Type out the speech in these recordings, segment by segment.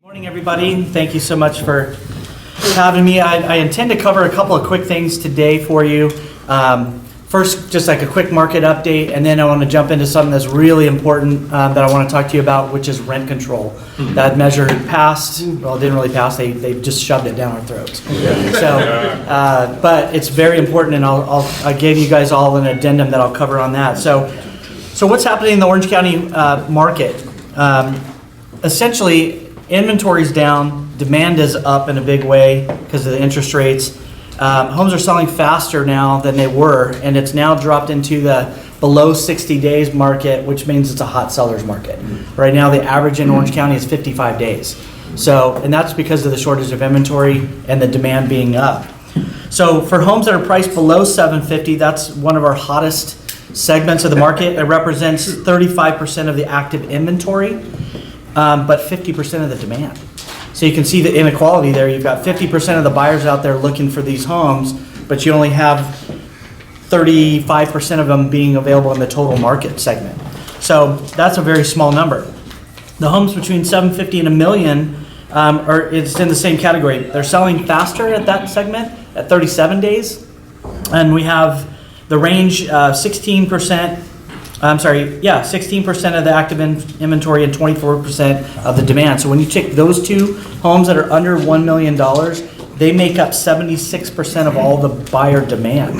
Morning, everybody. Thank you so much for having me. I intend to cover a couple of quick things today for you. First, just like a quick market update, and then I want to jump into something that's really important that I want to talk to you about, which is rent control. That measure passed, well, it didn't really pass, they just shoved it down our throats. So, but it's very important, and I gave you guys all an addendum that I'll cover on that. So what's happening in the Orange County market? Essentially, inventory's down, demand is up in a big way because of the interest rates. Homes are selling faster now than they were, and it's now dropped into the below 60 days market, which means it's a hot seller's market. Right now, the average in Orange County is 55 days. So, and that's because of the shortage of inventory and the demand being up. So for homes that are priced below 750, that's one of our hottest segments of the market. It represents 35% of the active inventory, but 50% of the demand. So you can see the inequality there. You've got 50% of the buyers out there looking for these homes, but you only have 35% of them being available in the total market segment. So that's a very small number. The homes between 750 and $1 million, it's in the same category. They're selling faster at that segment at 37 days. And we have the range 16% of the active inventory and 24% of the demand. So when you take those two homes that are under $1 million, they make up 76% of all the buyer demand.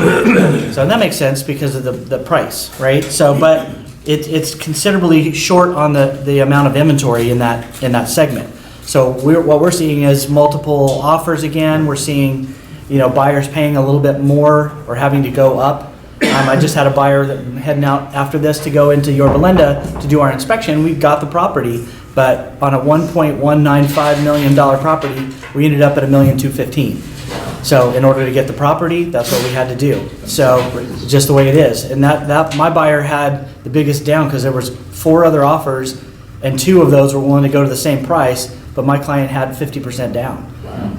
So that makes sense because of the price, right? So, but it's considerably short on the amount of inventory in that segment. So what we're seeing is multiple offers again. We're seeing, buyers paying a little bit more or having to go up. I just had a buyer that heading out after this to go into Yorba Linda to do our inspection. We got the property, but on a $1.195 million property, we ended up at $1,215,000. So in order to get the property, that's what we had to do. So just the way it is. And that my buyer had the biggest down because there was 4 other offers, and 2 of those were willing to go to the same price, but my client had 50% down.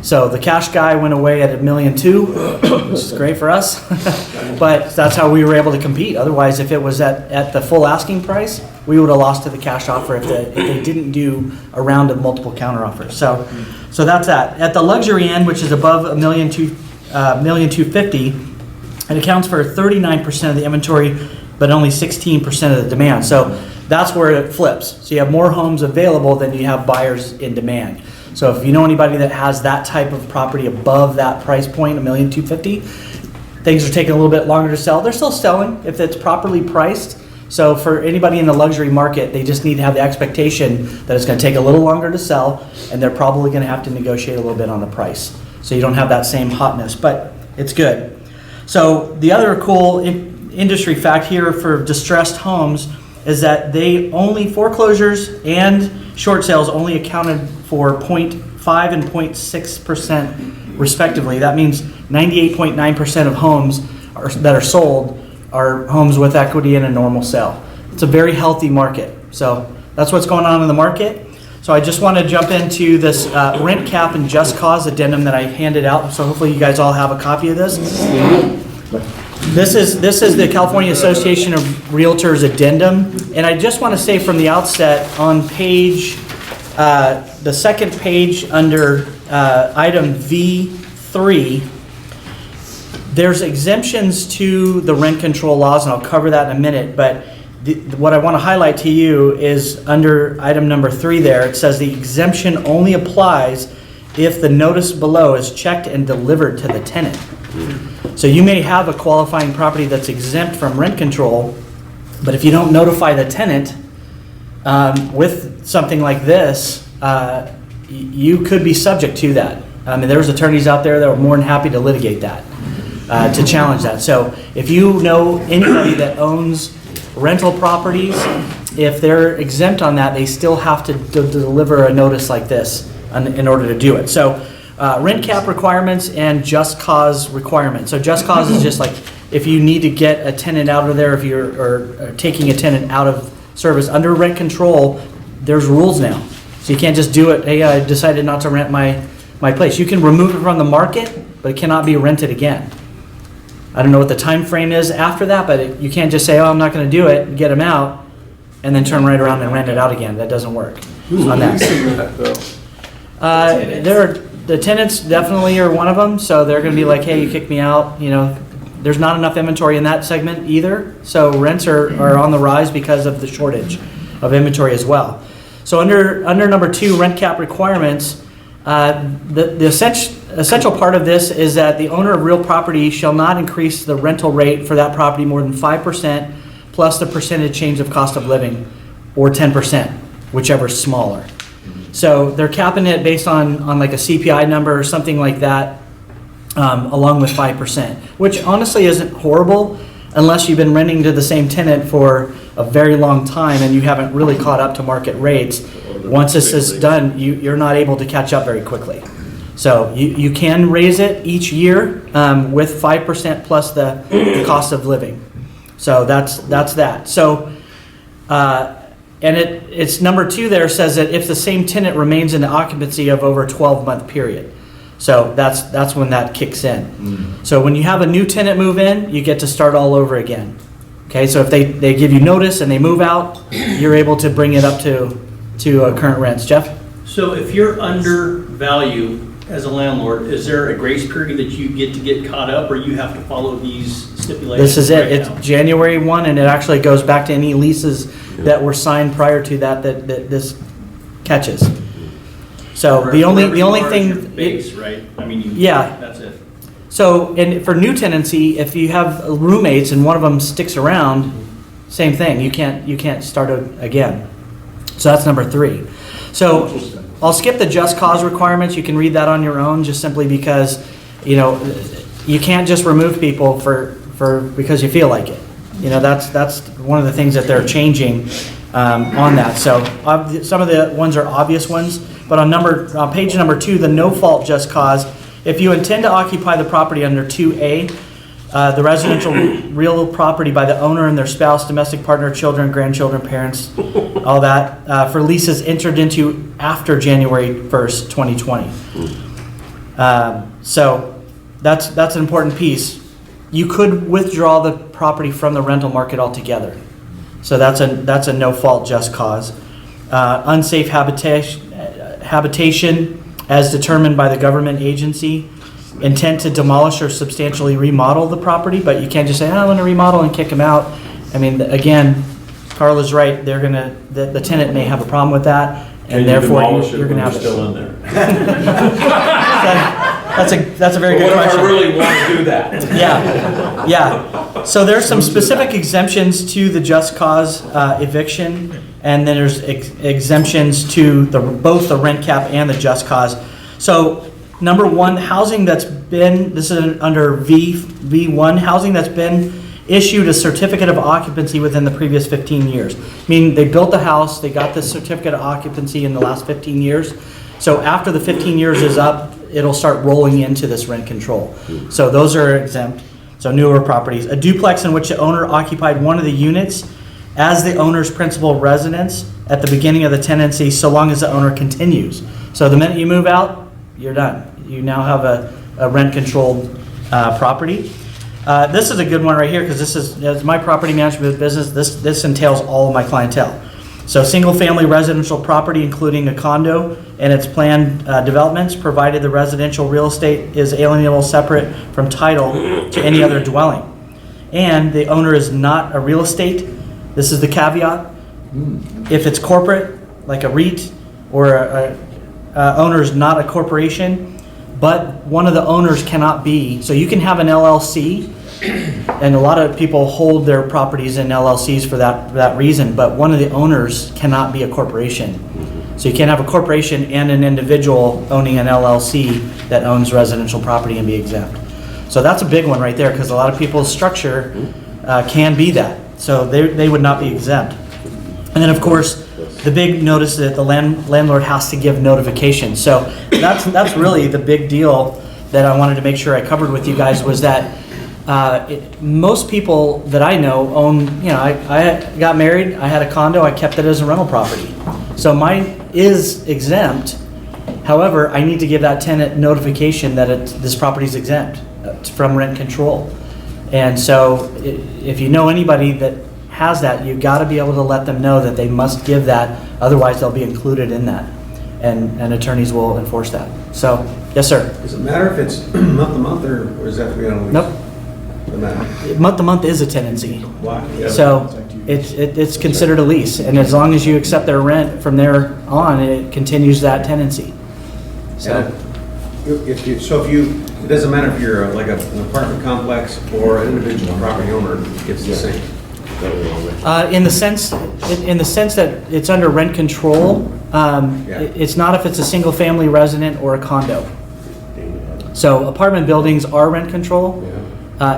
So the cash guy went away at $1,200,000, which is great for us, but that's how we were able to compete. Otherwise, if it was at the full asking price, we would have lost to the cash offer if they didn't do a round of multiple counteroffers. So that's that. At the luxury end, which is above $1,250,000, it accounts for 39% of the inventory, but only 16% of the demand. So that's where it flips. So you have more homes available than you have buyers in demand. So if you know anybody that has that type of property above that price point, $1,250,000, things are taking a little bit longer to sell. They're still selling if it's properly priced. So for anybody in the luxury market, they just need to have the expectation that it's going to take a little longer to sell, and they're probably going to have to negotiate a little bit on the price. So you don't have that same hotness, but it's good. So the other cool industry fact here for distressed homes is that foreclosures and short sales only accounted for 0.5 and 0.6% respectively. That means 98.9% of homes that are sold are homes with equity in a normal sale. It's a very healthy market. So that's what's going on in the market. So I just want to jump into this rent cap and just cause addendum that I handed out. So hopefully you guys all have a copy of this. This is the California Association of Realtors addendum, and I just want to say from the outset on page, the second page under item V3, there's exemptions to the rent control laws, and I'll cover that in a minute, but what I want to highlight to you is under item number 3 there, it says the exemption only applies if the notice below is checked and delivered to the tenant. So you may have a qualifying property that's exempt from rent control, but if you don't notify the tenant with something like this, you could be subject to that. I mean, there's attorneys out there that are more than happy to litigate that, to challenge that. So if you know anybody that owns rental properties, if they're exempt on that, they still have to deliver a notice like this in order to do it. So rent cap requirements and just cause requirements. So just cause is just like if you need to get a tenant out of there, if you're taking a tenant out of service under rent control, there's rules now. So you can't just do it, hey, I decided not to rent my place. You can remove it from the market, but it cannot be rented again. I don't know what the time frame is after that, but you can't just say, oh, I'm not going to do it, get them out, and then turn right around and rent it out again. That doesn't work on that. The tenants definitely are one of them, so they're gonna be like, hey, you kicked me out, you know. There's not enough inventory in that segment either, so rents are on the rise because of the shortage of inventory as well. So under number 2, rent cap requirements, the essential part of this is that the owner of real property shall not increase the rental rate for that property more than 5% plus the percentage change of cost of living, or 10%, whichever is smaller. So they're capping it based on like a CPI number or something like that, along with 5%, which honestly isn't horrible unless you've been renting to the same tenant for a very long time and you haven't really caught up to market rates. Once this is done, you're not able to catch up very quickly. So you can raise it each year with 5% plus the cost of living. So that's that. So, and it's number 2 there says that if the same tenant remains in the occupancy of over a 12-month period. So that's when that kicks in. So when you have a new tenant move in, you get to start all over again. Okay, so if they give you notice and they move out, you're able to bring it up to current rents. Jeff? So if you're under value as a landlord, is there a grace period that you get caught up, or you have to follow these stipulations? This is it. right It's now? January 1, and it actually goes back to any leases that were signed prior to that this catches. So the only Wherever you are is thing, your base, right? I mean, Yeah. that's it. so and for new tenancy, if you have roommates and one of them sticks around, same thing. You can't start it again. So that's number 3. So I'll skip the just cause requirements. You can read that on your own, just simply because you can't just remove people for because you feel like it. That's one of the things that they're changing on that. So some of the ones are obvious ones, but on page number 2, the no fault just cause. If you intend to occupy the property under 2A, the residential real property by the owner and their spouse, domestic partner, children, grandchildren, parents, all that, for leases entered into after January 1st, 2020. So that's an important piece. You could withdraw the property from the rental market altogether. So that's a no fault just cause. Unsafe habitation as determined by the government agency. Intent to demolish or substantially remodel the property, but you can't just say, I want to remodel and kick them out. I mean, again, Carla's right. The tenant may have a problem with that, and therefore you're going to have still in there. That's a very good question. What if I really want to do that? Yeah. So there's some specific exemptions to the just cause eviction, and then there's exemptions to both the rent cap and the just cause. So number 1, housing that's been, this is under V1, housing that's been issued a certificate of occupancy within the previous 15 years. Meaning they built the house, they got the certificate of occupancy in the last 15 years. So after the 15 years is up, it'll start rolling into this rent control. So those are exempt. So newer properties. A duplex in which the owner occupied one of the units as the owner's principal residence at the beginning of the tenancy, so long as the owner continues. So the minute you move out, you're done. You now have a rent-controlled property. This is a good one right here, because this is my property management business. This entails all of my clientele. So single-family residential property, including a condo and its planned developments, provided the residential real estate is alienable separate from title to any other dwelling. And the owner is not a real estate. This is the caveat. If it's corporate, like a REIT, or a owner is not a corporation, but one of the owners cannot be. So you can have an LLC, and a lot of people hold their properties in LLCs for that reason, but one of the owners cannot be a corporation. So you can't have a corporation and an individual owning an LLC that owns residential property and be exempt. So that's a big one right there, because a lot of people's structure can be that. So they would not be exempt. And then, of course, the big notice that the landlord has to give notification. So that's really the big deal that I wanted to make sure I covered with you guys, was that most people that I know own, I got married, I had a condo, I kept it as a rental property. So mine is exempt. However, I need to give that tenant notification that this property is exempt from rent control. And so if you know anybody that has that, you got to be able to let them know that they must give that, otherwise they'll be included in that. and attorneys will enforce that. So, yes, sir. Does it matter if it's month to month or does that have to be on a lease? Nope. Doesn't matter. Month to month is a tenancy. Why? So it's considered a lease, and as long as you accept their rent from there on, it continues that tenancy. So, It doesn't matter if you're like an apartment complex or an individual property owner, it's the same. in the sense that it's under rent control, it's not if it's a single family resident or a condo. So apartment buildings are rent control.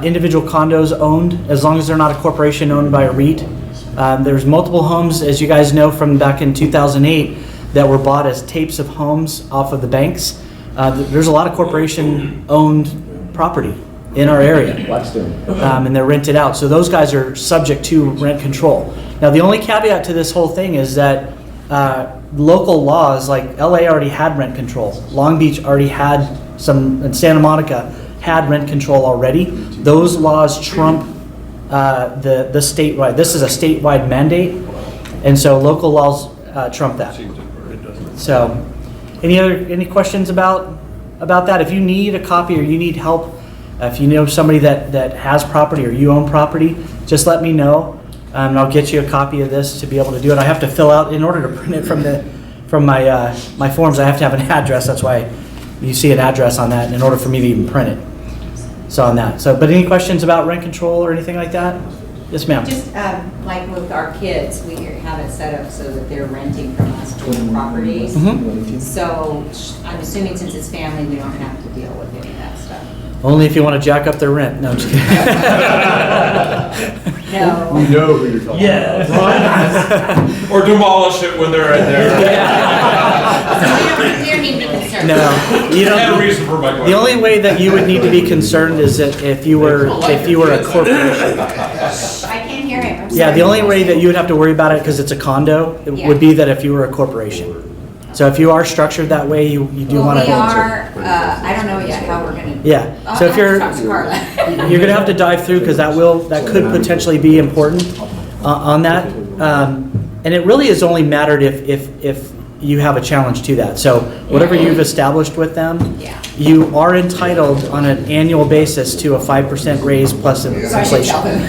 Individual condos owned, as long as they're not a corporation owned by a REIT. There's multiple homes, as you guys know from back in 2008, that were bought as tapes of homes off of the banks. There's a lot of corporation-owned property in our area, and they're rented out. So those guys are subject to rent control. Now, the only caveat to this whole thing is that local laws, like LA already had rent control. Long Beach already had some, and Santa Monica had rent control already. Those laws trump the statewide. This is a statewide mandate, and so local laws trump that. So, any questions about that? If you need a copy or you need help, if you know somebody that has property or you own property, just let me know, and I'll get you a copy of this to be able to do it. I have to fill out in order to print it from my forms. I have to have an address. That's why you see an address on that in order for me to even print it. So on that. So, but any questions about rent control or anything like that? Yes, ma'am. Just like with our kids, we have it set up so that they're renting from us to the properties. Mm-hmm. So I'm assuming since it's family, we don't have to deal with any of that stuff. Only if you want to jack up their rent. No, I'm just kidding. No. We know who you're talking about. Or demolish it when they're in there. So we don't need to be concerned. No, you I had a don't. reason for my question. The only way that you would need to be concerned is that if you were a corporation. I can't hear him. I'm Yeah, sorry. the only way that you would have to worry about it, because it's a condo, it Yeah. would be that if you were a corporation. So if you are structured that way, you do Well, want we to. are, I don't know yet how we're gonna. Yeah. So if you're Talk to Carla. you're gonna have to dive through, because that could potentially be important on that. And it really is only mattered if you have a challenge to that. So whatever you've established with them, Yeah. you are entitled on an annual basis to a 5% raise plus So I should inflation. tell him.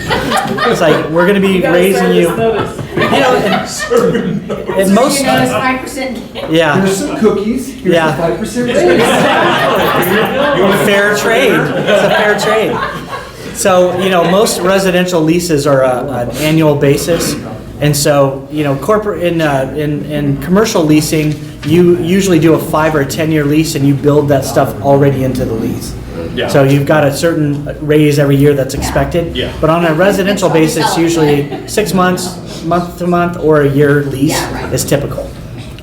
It's like, we're gonna be raising you. You know, and So most, you know it's 5%. yeah. Here's some cookies, here's Yeah. the 5% raise. Fair trade. It's a fair trade. So, most residential leases are an annual basis. And so, corporate in commercial leasing, you usually do a 5 or 10-year lease and you build that stuff already into the lease. Yeah. So you've got a certain raise every year that's expected. Yeah. But on a residential basis, usually 6 months, month to month, or a year lease Yeah, right. is typical.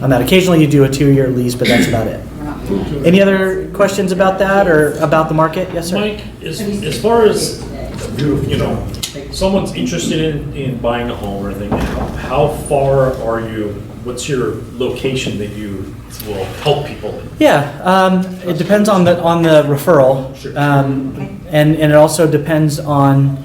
On that, occasionally you do a 2-year lease, but that's about it. Any other questions about that or about the market? Yes, sir. Mike, as far as, someone's interested in buying a home or anything, how far are you, what's your location that you will help people in? Yeah, it depends on the referral. And it also depends on,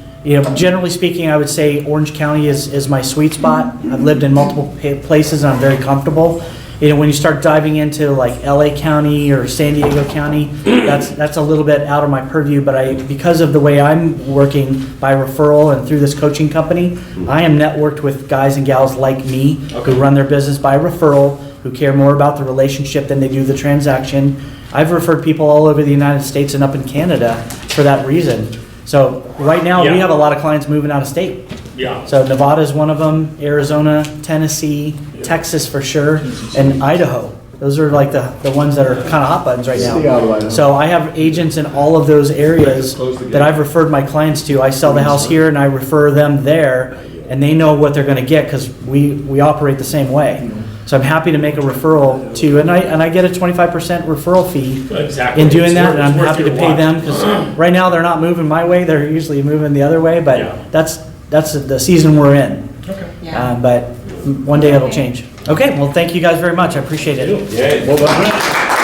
generally speaking, I would say Orange County is my sweet spot. I've lived in multiple places and I'm very comfortable. When you start diving into like LA County or San Diego County, that's a little bit out of my purview, but because of the way I'm working by referral and through this coaching company, I am networked with guys and gals like me who run their business by referral, who care more about the relationship than they do the transaction. I've referred people all over the United States and up in Canada for that reason. So right now, we Yeah. have a lot of clients moving out of state. Yeah. So Nevada is one of them, Arizona, Tennessee, Texas for sure, and Idaho. Those are like the ones that are kind of hot buttons right Stay out of now. Idaho. So I have agents in all of those areas that I've referred my clients to. I sell the house here and I refer them there, and they know what they're going to get because we operate the same way. So I'm happy to make a referral to, and I get a 25% referral fee Exactly. in doing It's that, worth- and I'm it's worth happy to your pay while. them because right now they're not moving my way. They're usually moving the other way, Yeah. but that's the season we're in. Yeah. But one day it'll change. Okay, well, thank you guys very much. I appreciate it. Yeah. Well done.